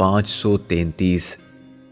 533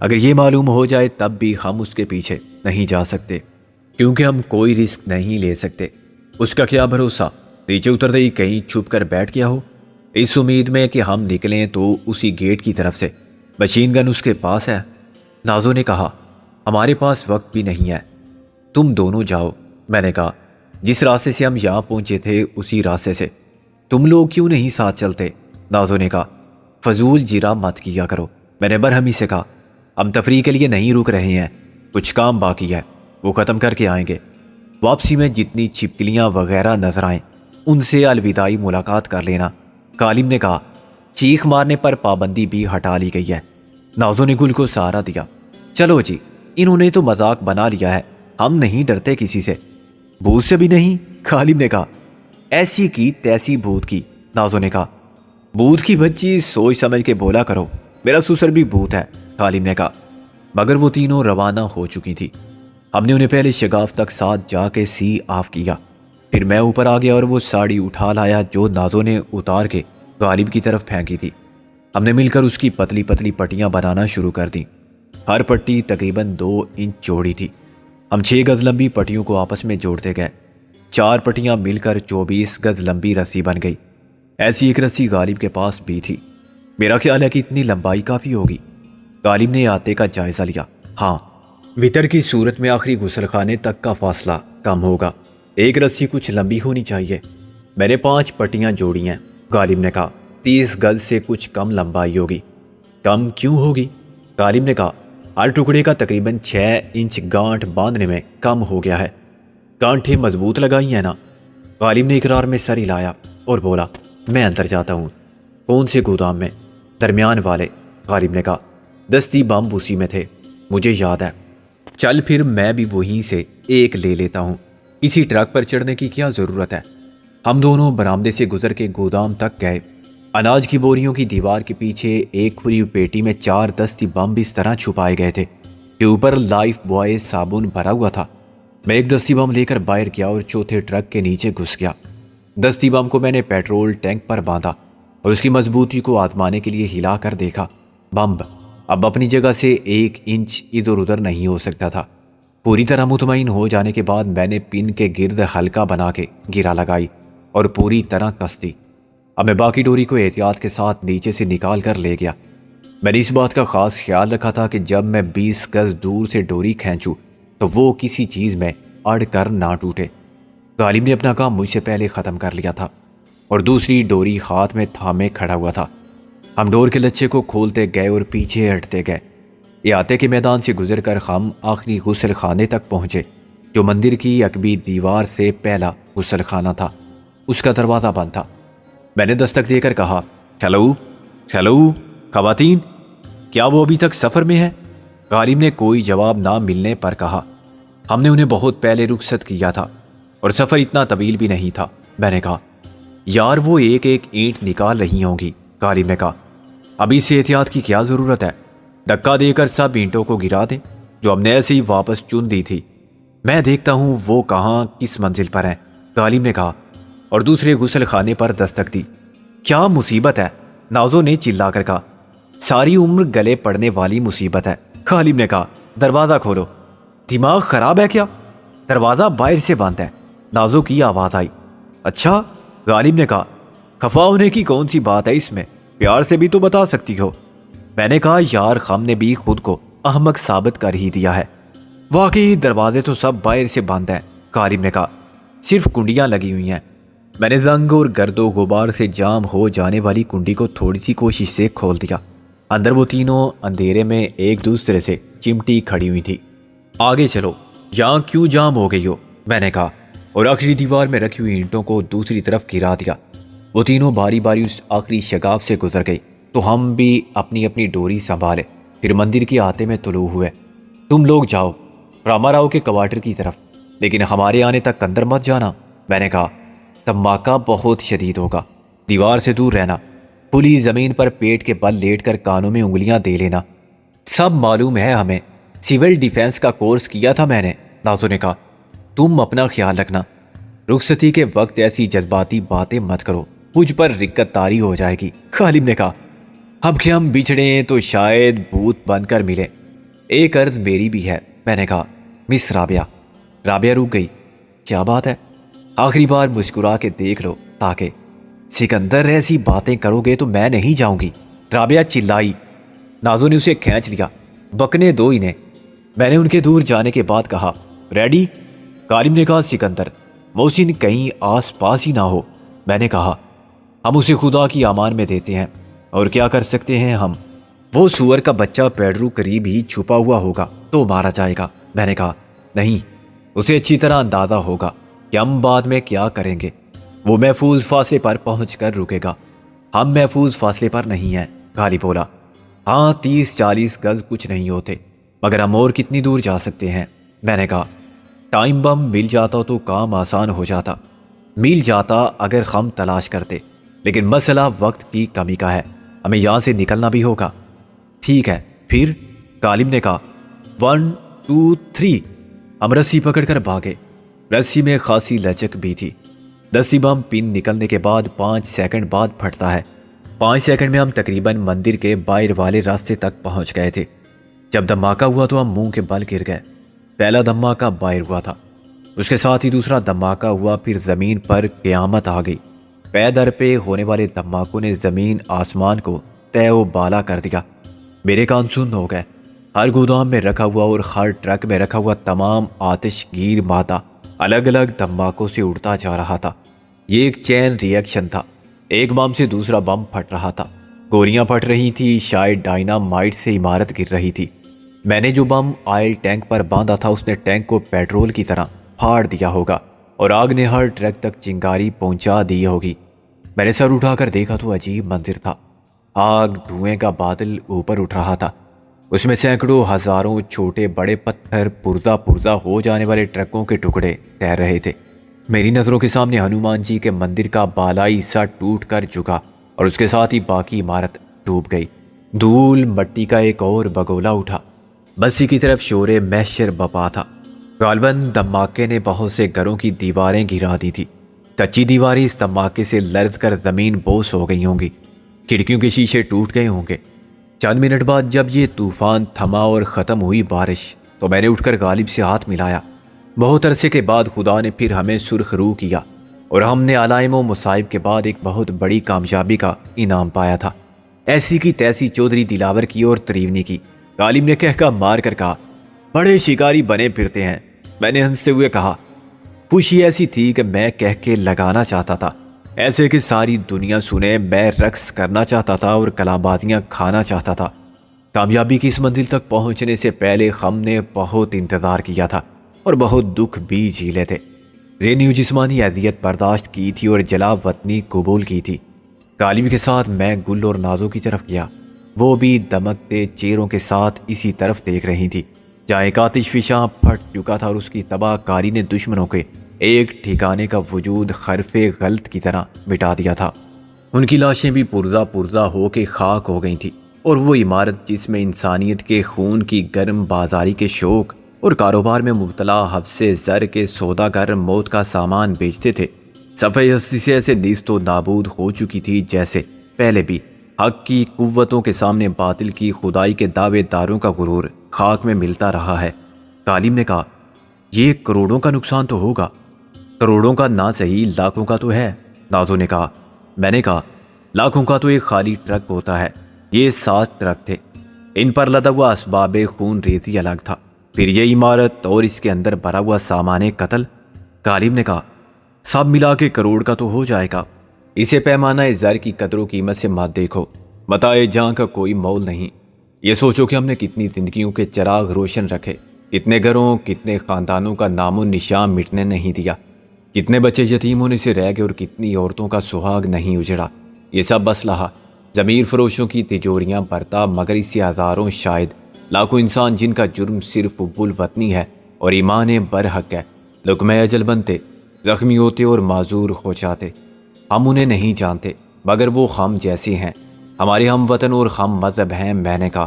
اگر یہ معلوم ہو جائے تب بھی ہم اس کے پیچھے نہیں جا سکتے، کیونکہ ہم کوئی رسک نہیں لے سکتے۔ اس کا کیا بھروسہ نیچے اترتے ہی کہیں چھپ کر بیٹھ گیا ہو، اس امید میں کہ ہم نکلیں تو اسی گیٹ کی طرف سے۔ مشین گن اس کے پاس ہے۔ نازو نے کہا ہمارے پاس وقت بھی نہیں ہے، تم دونوں جاؤ۔ میں نے کہا جس راستے سے ہم یہاں پہنچے تھے اسی راستے سے، تم لوگ کیوں نہیں ساتھ چلتے؟ نازو نے کہا فضول جرا مت کیا کرو۔ میں نے برہمی سے کہا ہم تفریح کے لیے نہیں رک رہے ہیں، کچھ کام باقی ہے، وہ ختم کر کے آئیں گے۔ واپسی میں جتنی چھپکلیاں وغیرہ نظر آئیں ان سے الوداعی ملاقات کر لینا۔ کالم نے کہا چیخ مارنے پر پابندی بھی ہٹا لی گئی ہے۔ نازو نے گل کو سہارا دیا چلو جی، انہوں نے تو مذاق بنا لیا ہے، ہم نہیں ڈرتے کسی سے، بھوت سے بھی نہیں۔ کالم نے کہا ایسی کی تیسی بھوت کی۔ نازو نے کہا بھوت کی بچی سوچ سمجھ کے بولا کرو، میرا سسر بھی بھوت ہے۔ کالم نے کہا مگر وہ تینوں روانہ ہو چکی تھی، ہم نے انہیں پہلے شگاف تک ساتھ جا کے سی آف کیا، پھر میں اوپر آ گیا اور وہ ساڑی اٹھا لایا جو نازو نے اتار کے غالب کی طرف پھینکی تھی۔ ہم نے مل کر اس کی پتلی پتلی پٹیاں بنانا شروع کر دیں، ہر پٹی تقریباً 2 انچ چوڑی تھی۔ ہم 6 گز لمبی پٹیوں کو آپس میں جوڑتے گئے، 4 پٹیاں مل کر 24 گز لمبی رسی بن گئی۔ ایسی ایک رسی غالب کے پاس بھی تھی، میرا خیال ہے کہ اتنی لمبائی کافی ہوگی۔ غالب نے آتے کا جائزہ لیا، ہاں وطر کی صورت میں آخری غسل خانے تک کا فاصلہ کم ہوگا، ایک رسی کچھ لمبی ہونی چاہیے۔ میں نے 5 پٹیاں جوڑی ہیں۔ غالب نے کہا 30 گز سے کچھ کم لمبائی ہوگی۔ کم کیوں ہوگی؟ غالب نے کہا ہر ٹکڑے کا تقریباً 6 انچ گانٹھ باندھنے میں کم ہو گیا ہے۔ گانٹھیں مضبوط لگائی ہیں نا؟ غالب نے اقرار میں سر ہلایا اور بولا میں اندر جاتا ہوں۔ کون سے گودام میں؟ درمیان والے۔ غالب نے کہا دستی بم اسی میں تھے، مجھے یاد ہے۔ چل پھر میں بھی وہیں سے ایک لے لیتا ہوں، کسی ٹرک پر چڑھنے کی کیا ضرورت ہے؟ ہم دونوں برآمدے سے گزر کے گودام تک گئے۔ اناج کی بوریوں کی دیوار کے پیچھے ایک کھلی پیٹی میں 4 دستی بم اس طرح چھپائے گئے تھے کہ اوپر لائف بوائے صابن بھرا ہوا تھا۔ میں ایک دستی بم لے کر باہر گیا اور چوتھے ٹرک کے نیچے گھس گیا۔ دستی بم کو میں نے پیٹرول ٹینک پر باندھا اور اس کی مضبوطی کو آزمانے کے لیے ہلا کر دیکھا۔ بم اب اپنی جگہ سے 1 انچ ادھر ادھر نہیں ہو سکتا تھا۔ پوری طرح مطمئن ہو جانے کے بعد میں نے پن کے گرد حلقہ بنا کے گرا لگائی اور پوری طرح کس دی۔ اب میں باقی ڈوری کو احتیاط کے ساتھ نیچے سے نکال کر لے گیا۔ میں نے اس بات کا خاص خیال رکھا تھا کہ جب میں 20 گز دور سے ڈوری کھینچوں تو وہ کسی چیز میں اڑ کر نہ ٹوٹے۔ غالب نے اپنا کام مجھ سے پہلے ختم کر لیا تھا اور دوسری ڈوری ہاتھ میں تھامے کھڑا ہوا تھا۔ ہم ڈور کے لچے کو کھولتے گئے اور پیچھے ہٹتے گئے۔ احاطے کے میدان سے گزر کر ہم آخری غسل خانے تک پہنچے جو مندر کی عقبی دیوار سے پہلا غسل خانہ تھا۔ اس کا دروازہ بند تھا۔ میں نے دستک دے کر کہا ہیلو ہیلو خواتین، کیا وہ ابھی تک سفر میں ہے؟ غالب نے کوئی جواب نہ ملنے پر کہا ہم نے انہیں بہت پہلے رخصت کیا تھا اور سفر اتنا طویل بھی نہیں تھا۔ میں نے کہا یار وہ ایک ایک اینٹ نکال رہی ہوں گی۔ غالب نے کہا ابھی سے احتیاط کی کیا ضرورت ہے، دھکا دے کر سب اینٹوں کو گرا دیں جو ہم نے ایسے ہی واپس چن دی تھی، میں دیکھتا ہوں وہ کہاں کس منزل پر ہیں۔ غالب نے کہا اور دوسرے غسل خانے پر دستک دی۔ کیا مصیبت ہے؟ نازو نے چلا کر کہا ساری عمر گلے پڑنے والی مصیبت ہے۔ غالب نے کہا دروازہ کھولو، دماغ خراب ہے کیا؟ دروازہ باہر سے بند ہے۔ نازو کی آواز آئی۔ اچھا؟ غالب نے کہا خفا ہونے کی کون سی بات ہے اس میں، پیار سے بھی تو بتا سکتی ہو۔ میں نے کہا یار ہم نے بھی خود کو احمق ثابت کر ہی دیا ہے، واقعی دروازے تو سب باہر سے بند ہیں۔ غالب نے کہا صرف کنڈیاں لگی ہوئی ہیں۔ میں نے زنگ اور گرد و غبار سے جام ہو جانے والی کنڈی کو تھوڑی سی کوشش سے کھول دیا۔ اندر وہ تینوں اندھیرے میں ایک دوسرے سے چمٹی کھڑی ہوئی تھی۔ آگے چلو، یہاں کیوں جام ہو گئی ہو؟ میں نے کہا اور آخری دیوار میں رکھی ہوئی اینٹوں کو دوسری طرف گرا دیا۔ وہ تینوں باری باری اس آخری شگاف سے گزر گئی تو ہم بھی اپنی اپنی ڈوری سنبھالے، پھر مندر کے آتے میں طلوع ہوئے۔ تم لوگ جاؤ راما راؤ کے کوارٹر کی طرف، لیکن ہمارے آنے تک اندر مت جانا۔ میں نے کہا دھماکہ بہت شدید ہوگا، دیوار سے دور رہنا، پلی زمین پر پیٹ کے بل لیٹ کر کانوں میں انگلیاں دے لینا۔ سب معلوم ہے ہمیں، سول ڈیفینس کا کورس کیا تھا میں نے۔ نازو نے کہا تم اپنا خیال رکھنا، رخصتی کے وقت ایسی جذباتی باتیں مت کرو، مجھ پر رکت طاری ہو جائے گی۔ غالب نے کہا اب کہ ہم بچھڑے ہیں تو شاید بھوت بن کر ملے، ایک عرض میری بھی ہے، میں نے کہا۔ مس رابعہ۔ رابعہ رک گئی۔ کیا بات ہے؟ آخری بار مسکرا کے دیکھ لو، تاکہ سکندر ایسی باتیں کرو گے تو میں نہیں جاؤں گی، رابعہ چلائی۔ نازو نے اسے کھینچ لیا۔ بکنے دو انہیں، میں نے ان کے دور جانے کے بعد کہا۔ ریڈی؟ غالب نے کہا سکندر، محسن کہیں آس پاس ہی نہ ہو۔ میں نے کہا ہم اسے خدا کی امان میں دیتے ہیں، اور کیا کر سکتے ہیں ہم؟ وہ سور کا بچہ پیڈرو قریب ہی چھپا ہوا ہوگا تو مارا جائے گا۔ میں نے کہا نہیں، اسے اچھی طرح اندازہ ہوگا کہ ہم بعد میں کیا کریں گے۔ وہ محفوظ فاصلے پر پہنچ کر رکے گا۔ ہم محفوظ فاصلے پر نہیں ہیں، غالب بولا۔ ہاں 30-40 گز کچھ نہیں ہوتے، مگر ہم اور کتنی دور جا سکتے ہیں؟ میں نے کہا ٹائم بم مل جاتا تو کام آسان ہو جاتا، مل جاتا اگر ہم تلاش کرتے، لیکن مسئلہ وقت کی کمی کا ہے، ہمیں یہاں سے نکلنا بھی ہوگا۔ ٹھیک ہے پھر؟ غالب نے کہا 1 2 3۔ ہم رسی پکڑ کر بھاگے۔ رسی میں خاصی لچک بھی تھی۔ دستی بم پن نکلنے کے بعد 5 سیکنڈ بعد پھٹتا ہے۔ 5 سیکنڈ میں ہم تقریباً مندر کے باہر والے راستے تک پہنچ گئے تھے۔ جب دھماکہ ہوا تو ہم منہ کے بل گر گئے۔ پہلا دھماکہ باہر ہوا تھا، اس کے ساتھ ہی دوسرا دھماکہ ہوا، پھر زمین پر قیامت آ گئی۔ پے در پہ ہونے والے دھماکوں نے زمین آسمان کو تے و بالا کر دیا۔ میرے کان سن ہو گئے۔ ہر گودام میں رکھا ہوا اور ہر ٹرک میں رکھا ہوا تمام آتش گیر مادہ الگ الگ دھماکوں سے اڑتا جا رہا تھا۔ یہ ایک چین ری ایکشن تھا، ایک بم سے دوسرا بم پھٹ رہا تھا، گولیاں پھٹ رہی تھی، شاید ڈائنامائٹ سے عمارت گر رہی تھی۔ میں نے جو بم آئل ٹینک پر باندھا تھا اس نے ٹینک کو پیٹرول کی طرح پھاڑ دیا ہوگا، اور آگ نے ہر ٹرک تک چنگاری پہنچا دی ہوگی۔ میں نے سر اٹھا کر دیکھا تو عجیب منظر تھا۔ آگ دھوئیں کا بادل اوپر اٹھ رہا تھا، اس میں سینکڑوں ہزاروں چھوٹے بڑے پتھر پرزا پرزا ہو جانے والے ٹرکوں کے ٹکڑے تیر رہے تھے۔ میری نظروں کے سامنے ہنومان جی کے مندر کا بالائی حصہ ٹوٹ کر جھکا، اور اس کے ساتھ ہی باقی عمارت ڈوب گئی۔ دھول مٹی کا ایک اور بگولا اٹھا، بستی کی طرف شور محشر بپا تھا۔ غالباً دھماکے نے بہت سے گھروں کی دیواریں گرا دی تھی۔ کچی دیواریں اس دھماکے سے لرز کر زمین بوس ہو گئی ہوں گی، کھڑکیوں کے شیشے ٹوٹ گئے ہوں گے۔ چند منٹ بعد جب یہ طوفان تھما اور ختم ہوئی بارش، تو میں نے اٹھ کر غالب سے ہاتھ ملایا۔ بہت عرصے کے بعد خدا نے پھر ہمیں سرخ روح کیا، اور ہم نے علائم و مصائب کے بعد ایک بہت بڑی کامیابی کا انعام پایا تھا۔ ایسی کی تیسی چودھری دلاور کی اور تریونی کی۔ غالب نے کہہ مار کر کہا بڑے شکاری بنے پھرتے ہیں۔ میں نے ہنستے ہوئے کہا خوشی ایسی تھی کہ میں کہہ کے لگانا چاہتا تھا، ایسے کہ ساری دنیا سنے۔ میں رقص کرنا چاہتا تھا اور کلابازیاں کھانا چاہتا تھا۔ کامیابی کی اس منزل تک پہنچنے سے پہلے ہم نے بہت انتظار کیا تھا، اور بہت دکھ بھی جھیلے تھے۔ ذہنی و جسمانی اذیت برداشت کی تھی اور جلا وطنی قبول کی تھی۔ غالب کے ساتھ میں گل اور نازو کی طرف گیا، وہ بھی دمکتے چہروں کے ساتھ اسی طرف دیکھ رہی تھی، جہاں ایک آتش فشاں پھٹ چکا تھا، اور اس کی تباہ کاری نے دشمنوں کے ایک ٹھکانے کا وجود حرف غلط کی طرح مٹا دیا تھا۔ ان کی لاشیں بھی پرزا پرزا ہو کے خاک ہو گئی تھیں، اور وہ عمارت جس میں انسانیت کے خون کی گرم بازاری کے شوق اور کاروبار میں مبتلا حفظ زر کے سوداگر موت کا سامان بیچتے تھے، صفحہ ہستی سے ایسے نیست و نابود ہو چکی تھی جیسے پہلے بھی حق کی قوتوں کے سامنے باطل کی خدائی کے دعوے داروں کا غرور خاک میں ملتا رہا ہے۔ غالب نے کہا یہ کروڑوں کا نقصان تو ہوگا۔ کروڑوں کا نہ صحیح، لاکھوں کا تو ہے، نازو نے کہا۔ میں نے کہا لاکھوں کا تو ایک خالی ٹرک ہوتا ہے، یہ 7 ٹرک تھے، ان پر لدا ہوا اسباب خون ریزی الگ تھا، پھر یہ عمارت اور اس کے اندر بھرا ہوا سامان قتل۔ غالب نے کہا سب ملا کے کروڑ کا تو ہو جائے گا۔ اسے پیمانہ زر کی قدر و قیمت سے مت دیکھو، متاع جہاں کا کوئی مول نہیں۔ یہ سوچو کہ ہم نے کتنی زندگیوں کے چراغ روشن رکھے، کتنے گھروں کتنے خاندانوں کا نام و نشان مٹنے نہیں دیا، کتنے بچے یتیم ہونے سے رہ گئے اور کتنی عورتوں کا سہاگ نہیں اجڑا۔ یہ سب اسلحہ ضمیر فروشوں کی تجوریاں بھرتا، مگر اس سے ہزاروں شاید لاکھوں انسان جن کا جرم صرف حب الوطنی ہے اور ایمان برحق ہے، لقمہ اجل بنتے، زخمی ہوتے اور معذور ہو جاتے۔ ہم انہیں نہیں جانتے، مگر وہ ہم جیسے ہیں، ہمارے ہم وطن اور ہم مذہب ہیں۔ میں نے کہا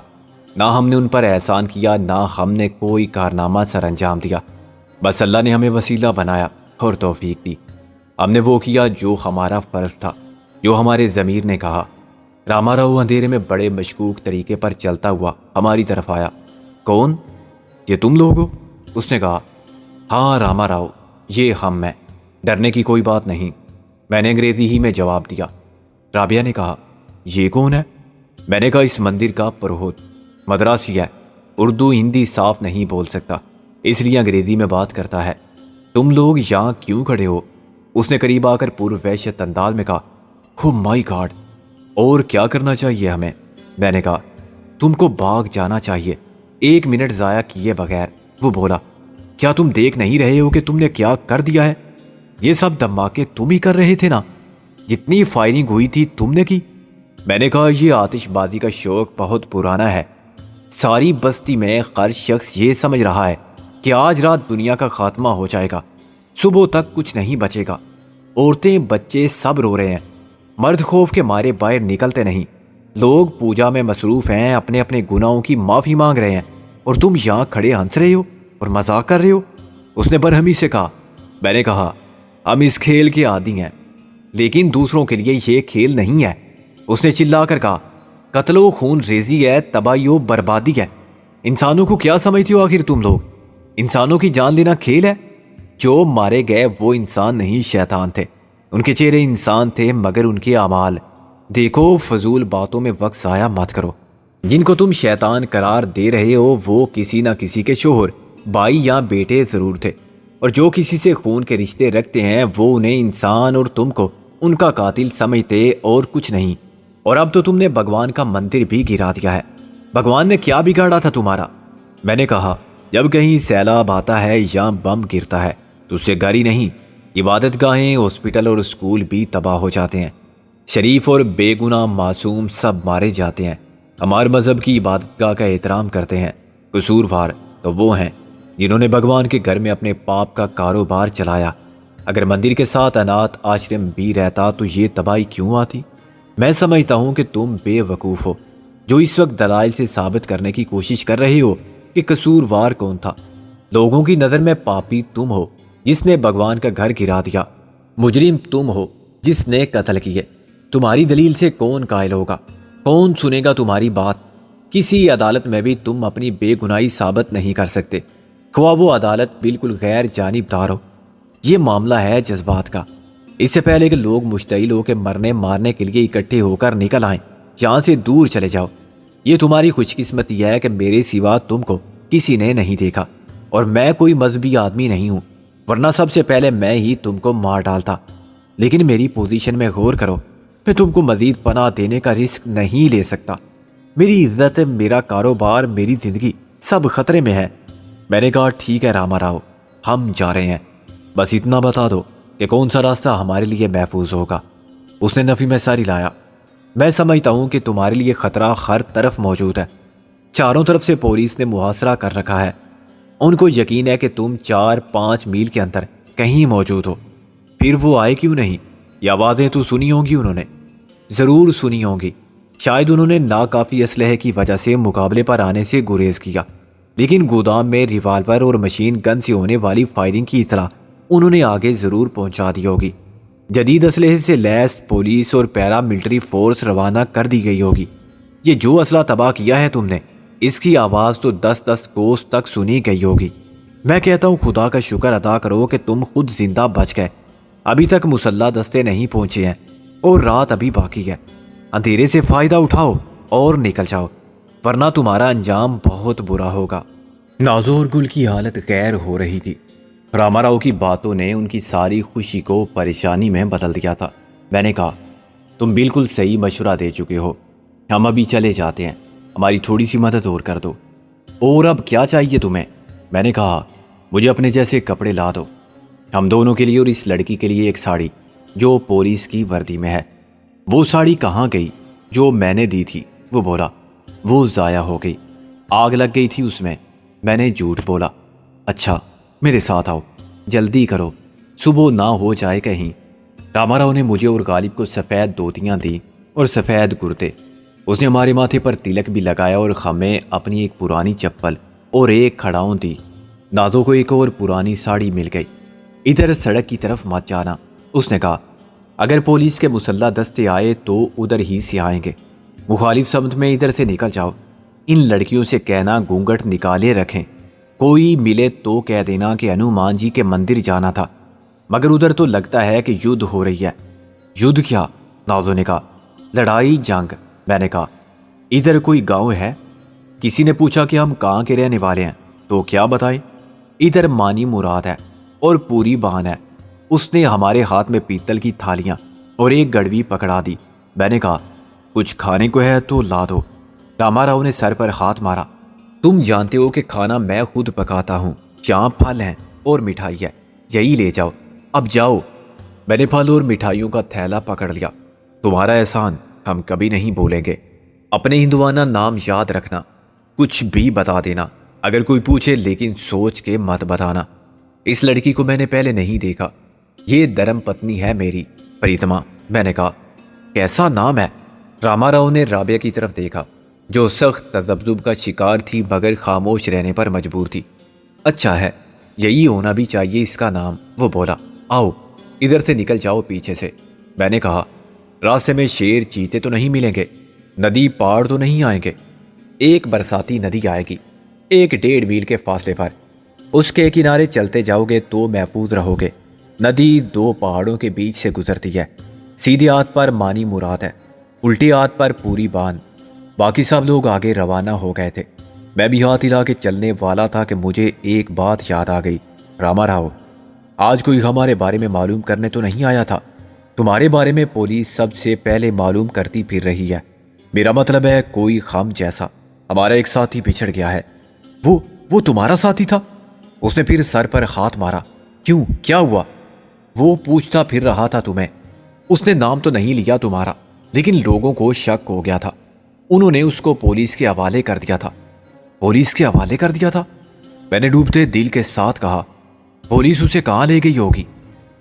نہ ہم نے ان پر احسان کیا، نہ ہم نے کوئی کارنامہ سر انجام دیا، بس اللہ نے ہمیں وسیلہ بنایا اور توفیق دی۔ ہم نے وہ کیا جو ہمارا فرض تھا، جو ہمارے ضمیر نے کہا۔ راما راؤ اندھیرے میں بڑے مشکوک طریقے پر چلتا ہوا ہماری طرف آیا۔ کون؟ یہ تم لوگ ہو؟ اس نے کہا ہاں راما راؤ، یہ ہم ہیں، ڈرنے کی کوئی بات نہیں، میں نے انگریزی ہی میں جواب دیا۔ رابعہ نے کہا یہ کون ہے؟ میں نے کہا اس مندر کا پروہت، مدراسی ہے، اردو ہندی صاف نہیں بول سکتا، اس لیے انگریزی میں بات کرتا ہے۔ تم لوگ یہاں کیوں کھڑے ہو؟ اس نے قریب آ کر پور وحشت انداز میں کہا او مائی گاڈ، اور کیا کرنا چاہیے ہمیں؟ میں نے کہا تم کو بھاگ جانا چاہیے 1 منٹ ضائع کیے بغیر۔ وہ بولا کیا تم دیکھ نہیں رہے ہو کہ تم نے کیا کر دیا ہے؟ یہ سب دھماکے تم ہی کر رہے تھے نا؟ جتنی فائرنگ ہوئی تھی تم نے کی؟ میں نے کہا یہ آتش بازی کا شوق بہت پرانا ہے، ساری بستی میں ہر شخص یہ سمجھ رہا ہے کہ آج رات دنیا کا خاتمہ ہو جائے گا، صبح تک کچھ نہیں بچے گا، عورتیں بچے سب رو رہے ہیں، مرد خوف کے مارے باہر نکلتے نہیں، لوگ پوجا میں مصروف ہیں، اپنے اپنے گناہوں کی معافی مانگ رہے ہیں، اور تم یہاں کھڑے ہنس رہے ہو اور مذاق کر رہے ہو۔ اس نے برہمی سے کہا۔ میں نے کہا ہم اس کھیل کے عادی ہیں، لیکن دوسروں کے لیے یہ کھیل نہیں ہے۔ اس نے چلا کر کہا قتل و خون ریزی ہے، تباہی و بربادی ہے، انسانوں کو کیا سمجھتے ہو آخر تم لوگ؟ انسانوں کی جان لینا کھیل ہے؟ جو مارے گئے وہ انسان نہیں شیطان تھے، ان کے چہرے انسان تھے مگر ان کے اعمال۔ دیکھو فضول باتوں میں وقت ضائع مت کرو، جن کو تم شیطان قرار دے رہے ہو وہ کسی نہ کسی کے شوہر، بھائی یا بیٹے ضرور تھے، اور جو کسی سے خون کے رشتے رکھتے ہیں وہ انہیں انسان اور تم کو ان کا قاتل سمجھتے اور کچھ نہیں۔ اور اب تو تم نے بھگوان کا مندر بھی گرا دیا ہے۔ بھگوان نے کیا بگاڑا تھا تمہارا؟ میں نے کہا جب کہیں سیلاب آتا ہے یا بم گرتا ہے تو اس سے گھر ہی نہیں، عبادت گاہیں، ہاسپٹل اور اسکول بھی تباہ ہو جاتے ہیں، شریف اور بے گناہ معصوم سب مارے جاتے ہیں۔ ہمارے مذہب کی عبادت گاہ کا احترام کرتے ہیں، قصوروار تو وہ ہیں جنہوں نے بھگوان کے گھر میں اپنے پاپ کا کاروبار چلایا۔ اگر مندر کے ساتھ انات آشرم بھی رہتا تو یہ تباہی کیوں آتی؟ میں سمجھتا ہوں کہ تم بے وقوف ہو جو اس وقت دلائل سے ثابت کرنے کی کوشش کر رہے ہو کہ قصوروار کون تھا۔ لوگوں کی نظر میں پاپی تم ہو جس نے بھگوان کا گھر گرا دیا، مجرم تم ہو جس نے قتل کیے۔ تمہاری دلیل سے کون قائل ہوگا؟ کون سنے گا تمہاری بات؟ کسی عدالت میں بھی تم اپنی بے گناہی ثابت نہیں کر سکتے، خواہ وہ عدالت بالکل غیر جانبدار ہو۔ یہ معاملہ ہے جذبات کا۔ اس سے پہلے کہ لوگ مشتعل ہو کے مرنے مارنے کے لیے اکٹھے ہو کر نکل آئیں، یہاں سے دور چلے جاؤ۔ یہ تمہاری خوش قسمتی ہے کہ میرے سوا تم کو کسی نے نہیں دیکھا، اور میں کوئی مذہبی آدمی نہیں ہوں، ورنہ سب سے پہلے میں ہی تم کو مار ڈالتا۔ لیکن میری پوزیشن میں غور کرو، میں تم کو مزید پناہ دینے کا رسک نہیں لے سکتا۔ میری عزت، میرا کاروبار، میری زندگی سب خطرے میں ہے۔ میں نے کہا ٹھیک ہے راما راؤ، ہم جا رہے ہیں، بس اتنا بتا دو کہ کون سا راستہ ہمارے لیے محفوظ ہوگا۔ اس نے نفی میں ساری لایا۔ میں سمجھتا ہوں کہ تمہارے لیے خطرہ ہر طرف موجود ہے، چاروں طرف سے پولیس نے محاصرہ کر رکھا ہے، ان کو یقین ہے کہ تم 4-5 میل کے اندر کہیں موجود ہو۔ پھر وہ آئے کیوں نہیں؟ یہ آوازیں تو سنی ہوں گی انہوں نے، ضرور سنی ہوں گی۔ شاید انہوں نے ناکافی اسلحے کی وجہ سے مقابلے پر آنے سے گریز کیا، لیکن گودام میں ریوالور اور مشین گن سے ہونے والی فائرنگ کی اطلاع انہوں نے آگے ضرور پہنچا دی ہوگی۔ جدید اسلحے سے لیس پولیس اور پیرا ملٹری فورس روانہ کر دی گئی ہوگی۔ یہ جو اسلحہ تباہ کیا ہے تم نے، اس کی آواز تو 10 کوس تک سنی گئی ہوگی۔ میں کہتا ہوں خدا کا شکر ادا کرو کہ تم خود زندہ بچ گئے۔ ابھی تک مسلح دستے نہیں پہنچے ہیں اور رات ابھی باقی ہے۔ اندھیرے سے فائدہ اٹھاؤ اور نکل جاؤ، ورنہ تمہارا انجام بہت برا ہوگا۔ نازو اور گل کی حالت غیر ہو رہی تھی۔ راما راؤ کی باتوں نے ان کی ساری خوشی کو پریشانی میں بدل دیا تھا۔ میں نے کہا تم بالکل صحیح مشورہ دے چکے ہو، ہم ابھی چلے جاتے ہیں، ہماری تھوڑی سی مدد اور کر دو۔ اور اب کیا چاہیے تمہیں؟ میں نے کہا مجھے اپنے جیسے کپڑے لا دو، ہم دونوں کے لیے اور اس لڑکی کے لیے ایک ساڑی جو پولیس کی وردی میں ہے۔ وہ ساڑی کہاں گئی جو میں نے دی تھی؟ وہ بولا وہ ضائع ہو گئی، آگ لگ گئی تھی اس میں۔ میں نے جھوٹ بولا۔ اچھا میرے ساتھ آؤ، جلدی کرو، صبح نہ ہو جائے کہیں۔ راما راؤ نے مجھے اور غالب کو سفید دھوتیاں دی اور سفید کرتے۔ اس نے ہمارے ماتھے پر تلک بھی لگایا اور ہمیں اپنی ایک پرانی چپل اور ایک کھڑاؤں دی۔ نازو کو ایک اور پرانی ساڑی مل گئی۔ ادھر سڑک کی طرف مت جانا، اس نے کہا، اگر پولیس کے مسلح دستے آئے تو ادھر ہی سے آئیں گے، مخالف سمت میں ادھر سے نکل جاؤ۔ ان لڑکیوں سے کہنا گھونگھٹ نکالے رکھیں، کوئی ملے تو کہہ دینا کہ ہنومان جی کے مندر جانا تھا، مگر ادھر تو لگتا ہے کہ یدھ ہو رہی ہے۔ یدھ کیا؟ نازو نے کہا۔ لڑائی، جنگ۔ میں نے کہا ادھر کوئی گاؤں ہے؟ کسی نے پوچھا کہ ہم کہاں کے رہنے والے ہیں تو کیا بتائیں؟ ادھر مانی مراد ہے اور پوری بہن ہے۔ اس نے ہمارے ہاتھ میں پیتل کی تھالیاں اور ایک گڑوی پکڑا دی۔ میں نے کہا کچھ کھانے کو ہے تو لا دو۔ راما راؤ نے سر پر ہاتھ مارا۔ تم جانتے ہو کہ کھانا میں خود پکاتا ہوں، یہاں پھل ہیں اور مٹھائی ہے، یہی لے جاؤ، اب جاؤ۔ میں نے پھل اور مٹھائیوں کا تھیلا پکڑ لیا۔ تمہارا احسان ہم کبھی نہیں بھولیں گے، اپنے ہندوانہ نام یاد رکھنا، کچھ بھی بتا دینا اگر کوئی پوچھے، لیکن سوچ کے مت بتانا۔ اس لڑکی کو میں نے پہلے نہیں دیکھا، یہ دھرم پتنی ہے میری، پریتما۔ میں نے کہا کیسا نام ہے؟ راما راؤ نے رابعہ کی طرف دیکھا جو سخت تذبذب کا شکار تھی مگر خاموش رہنے پر مجبور تھی۔ اچھا ہے، یہی ہونا بھی چاہیے اس کا نام، وہ بولا۔ آؤ ادھر سے نکل جاؤ پیچھے سے۔ میں نے کہا راستے میں شیر چیتے تو نہیں ملیں گے، ندی پہاڑ تو نہیں آئیں گے؟ ایک برساتی ندی آئے گی 1.5 میل کے فاصلے پر، اس کے کنارے چلتے جاؤ گے تو محفوظ رہو گے۔ ندی 2 پہاڑوں کے بیچ سے گزرتی ہے، سیدھے ہاتھ پر مانی مراد ہے، الٹے ہاتھ پر پوری بان۔ باقی سب لوگ آگے روانہ ہو گئے تھے، میں بھی ہاتھ ہلا کے چلنے والا تھا کہ مجھے ایک بات یاد آ گئی۔ راما راؤ، آج کوئی ہمارے بارے میں معلوم کرنے تو نہیں آیا تھا؟ تمہارے بارے میں پولیس سب سے پہلے معلوم کرتی پھر رہی ہے، میرا مطلب ہے کوئی خم جیسا۔ ہمارا ایک ساتھی بچھڑ گیا ہے۔ وہ تمہارا ساتھی تھا؟ اس نے پھر سر پر ہاتھ مارا۔ کیوں، کیا ہوا؟ وہ پوچھتا پھر رہا تھا تمہیں، اس نے نام تو نہیں لیا تمہارا، لیکن لوگوں کو شک ہو گیا تھا، انہوں نے اس کو پولیس کے حوالے کر دیا تھا۔ پولیس کے حوالے کر دیا تھا؟ میں نے ڈوبتے دل کے ساتھ کہا۔ پولیس اسے کہاں لے گئی ہوگی؟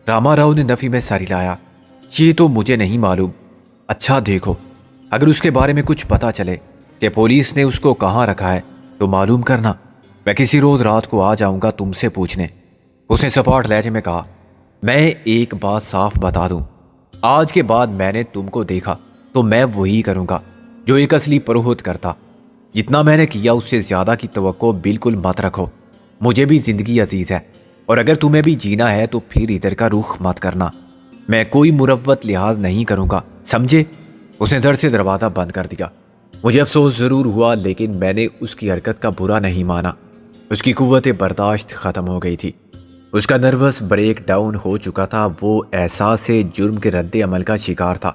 راما راؤ نے نفی میں سر ہلایا۔ یہ تو مجھے نہیں معلوم۔ اچھا دیکھو، اگر اس کے بارے میں کچھ پتا چلے کہ پولیس نے اس کو کہاں رکھا ہے تو معلوم کرنا، میں کسی روز رات کو آ جاؤں گا تم سے پوچھنے۔ اس نے سپاٹ لہجے میں کہا۔ میں ایک بات صاف بتا دوں، آج کے بعد میں نے تم کو دیکھا تو میں وہی کروں گا جو ایک اصلی پروہت کرتا۔ جتنا میں نے کیا اس سے زیادہ کی توقع بالکل مت رکھو۔ مجھے بھی زندگی عزیز ہے، اور اگر تمہیں بھی جینا ہے تو پھر ادھر کا رخ مت کرنا۔ میں کوئی مروت لحاظ نہیں کروں گا، سمجھے؟ اس نے دھڑ سے دروازہ بند کر دیا۔ مجھے افسوس ضرور ہوا، لیکن میں نے اس کی حرکت کا برا نہیں مانا۔ اس کی قوت برداشت ختم ہو گئی تھی، اس کا نروس بریک ڈاؤن ہو چکا تھا، وہ احساس جرم کے رد عمل کا شکار تھا۔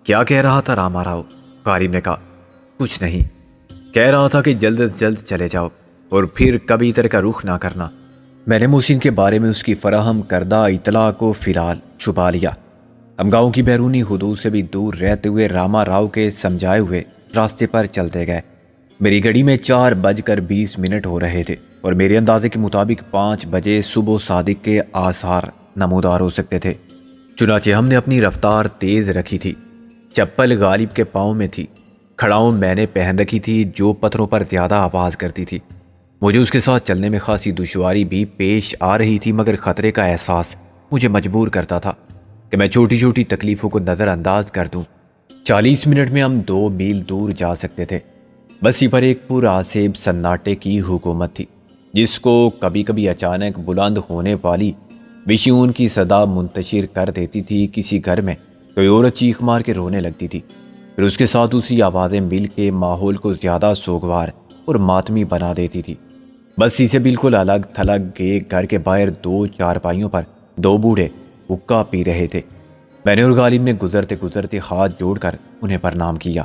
کیا کہہ رہا تھا راما راؤ؟ غالب نے کہا۔ کچھ نہیں، کہہ رہا تھا کہ جلد از جلد چلے جاؤ اور پھر کبھی ادھر کا رخ نہ کرنا۔ میں نے محسن کے بارے میں اس کی فراہم کردہ اطلاع کو فی الحال چھپا لیا۔ ہم گاؤں کی بیرونی حدود سے بھی دور رہتے ہوئے راما راؤ کے سمجھائے ہوئے راستے پر چلتے گئے۔ میری گھڑی میں 4:20 ہو رہے تھے اور میرے اندازے کے مطابق 5 بجے صبح صادق کے آثار نمودار ہو سکتے تھے۔ چنانچہ ہم نے اپنی رفتار تیز رکھی تھی۔ چپل غالب کے پاؤں میں تھی، کھڑاؤں میں نے پہن رکھی تھی جو پتھروں پر زیادہ آواز کرتی تھی۔ مجھے اس کے ساتھ چلنے میں خاصی دشواری بھی پیش آ رہی تھی، مگر خطرے کا احساس مجھے مجبور کرتا تھا کہ میں چھوٹی چھوٹی تکلیفوں کو نظر انداز کر دوں۔ 40 منٹ میں ہم 2 میل دور جا سکتے تھے۔ بسی پر ایک پرآسیب سناٹے کی حکومت تھی، جس کو کبھی کبھی اچانک بلند ہونے والی وشیون کی صدا منتشر کر دیتی تھی۔ کسی گھر میں کوئی عورت چیخ مار کے رونے لگتی تھی، پھر اس کے ساتھ دوسری آوازیں مل کے ماحول کو زیادہ سوگوار اور ماتمی بنا دیتی تھی۔ بسی سے بالکل الگ تھلگ کے گھر کے باہر 2 چارپائیوں پر 2 بوڑھے حقہ پی رہے تھے۔ میں نے اور غالب نے گزرتے گزرتے ہاتھ جوڑ کر انہیں پرنام کیا۔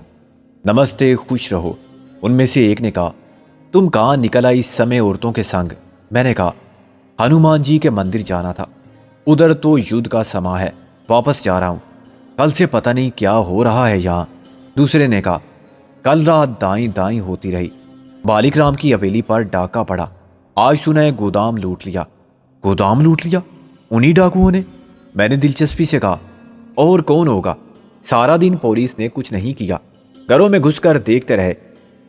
نمستے، خوش رہو، ان میں سے ایک نے کہا۔ تم کہاں نکل آئی اس سمے عورتوں کے سنگ؟ میں نے کہا ہنومان جی کے مندر جانا تھا، ادھر تو یدھ کا سما ہے، واپس جا رہا ہوں، کل سے پتہ نہیں کیا ہو رہا ہے یہاں۔ دوسرے نے کہا کل رات دائیں دائیں ہوتی رہی، بالک رام کی حویلی پر ڈاکہ پڑا، آج سنا ہے گودام لوٹ لیا۔ گودام لوٹ لیا؟ انہی ڈاکوؤں نے؟ میں نے دلچسپی سے کہا اور کون ہوگا، سارا دن پولیس نے کچھ نہیں کیا، گھروں میں گھس کر دیکھتے رہے،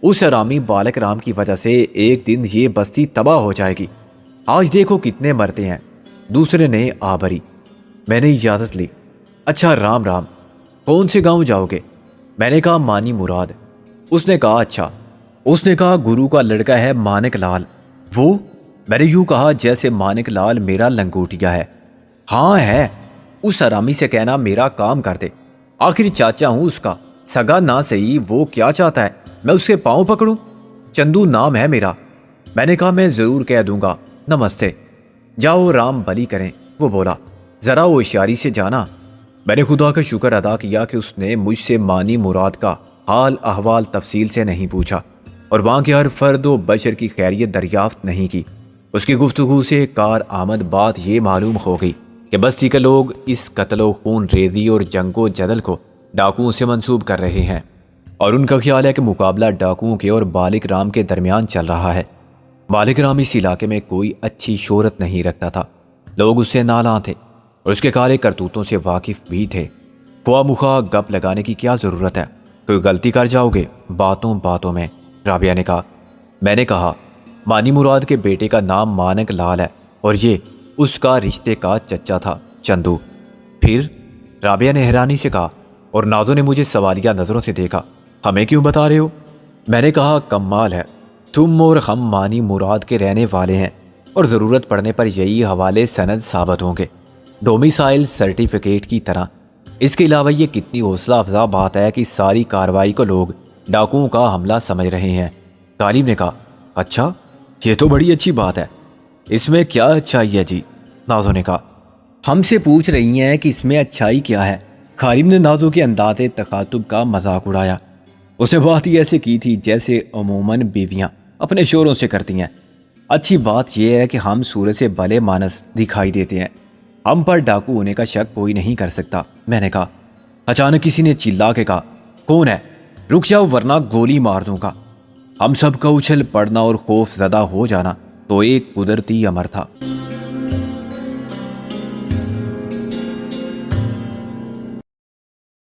اس حرامی بالک رام کی وجہ سے ایک دن یہ بستی تباہ ہو جائے گی، آج دیکھو کتنے مرتے ہیں۔ دوسرے نے آ بھری۔ میں نے اجازت لی۔ اچھا رام رام، کون سے گاؤں جاؤ گے؟ میں نے کہا مانی مراد۔ اس نے کہا اچھا، اس نے کہا گرو کا لڑکا ہے مانک لال۔ وہ؟ میں نے یوں کہا جیسے مانک لال میرا لنگوٹیا ہے۔ ہاں ہے، اس حرامی سے کہنا میرا کام کر دے، آخر چاچا ہوں اس کا، سگا نہ صحیح، وہ کیا چاہتا ہے میں اس کے پاؤں پکڑوں؟ چندو نام ہے میرا۔ میں نے کہا میں ضرور کہہ دوں گا، نمستے، جاؤ رام بلی کریں۔ وہ بولا ذرا ہوشیاری سے جانا۔ میں نے خدا کا شکر ادا کیا کہ اس نے مجھ سے مانی مراد کا حال احوال تفصیل سے نہیں پوچھا اور وہاں کے ہر فرد و بشر کی خیریت دریافت نہیں کی۔ اس کی گفتگو سے کار آمد بات یہ معلوم ہو گئی کہ بستی کے لوگ اس قتل و خون ریزی اور جنگ و جدل کو ڈاکوؤں سے منسوب کر رہے ہیں، اور ان کا خیال ہے کہ مقابلہ ڈاکوؤں کے اور بالک رام کے درمیان چل رہا ہے۔ بالک رام اس علاقے میں کوئی اچھی شہرت نہیں رکھتا تھا، لوگ اس سے نالاں تھے اور اس کے کالے کرتوتوں سے واقف بھی تھے۔ خواہ مخواہ گپ لگانے کی کیا ضرورت ہے، کوئی غلطی کر جاؤ گے باتوں باتوں میں، رابعہ نے کہا۔ میں نے کہا مانی مراد کے بیٹے کا نام مانک لال ہے اور یہ اس کا رشتے کا چچا تھا، چندو۔ پھر؟ رابعہ نے حیرانی سے کہا، اور نازو نے مجھے سوالیہ نظروں سے دیکھا۔ ہمیں کیوں بتا رہے ہو؟ میں نے کہا کمال ہے، تم اور ہم مانی مراد کے رہنے والے ہیں اور ضرورت پڑنے پر یہی حوالے سند ثابت ہوں گے، ڈومیسائل سرٹیفکیٹ کی طرح۔ اس کے علاوہ یہ کتنی حوصلہ افزا بات ہے کہ ساری کارروائی کو لوگ ڈاکوؤں کا حملہ سمجھ رہے ہیں۔ طالب نے کہا اچھا، یہ تو بڑی اچھی بات ہے۔ اس میں کیا اچھائی ہے جی؟ نازو نے کہا ہم سے پوچھ رہی ہیں کہ اس میں اچھائی کیا ہے۔ خارم نے نازو کے انداز تخاطب کا مذاق اڑایا۔ اس نے بات ہی ایسے کی تھی جیسے عموماً بیویاں اپنے شوہروں سے کرتی ہیں۔ اچھی بات یہ ہے کہ ہم سورج سے بھلے مانس دکھائی دیتے ہیں، ہم پر ڈاکو ہونے کا شک کوئی نہیں کر سکتا۔ میں نے کہا۔ اچانک کسی نے چلا کے کہا کون ہے؟ رک جاؤ ورنہ گولی مار دوں گا۔ ہم سب کا اچھل پڑنا اور خوف زدہ ہو جانا تو ایک قدرتی امر تھا۔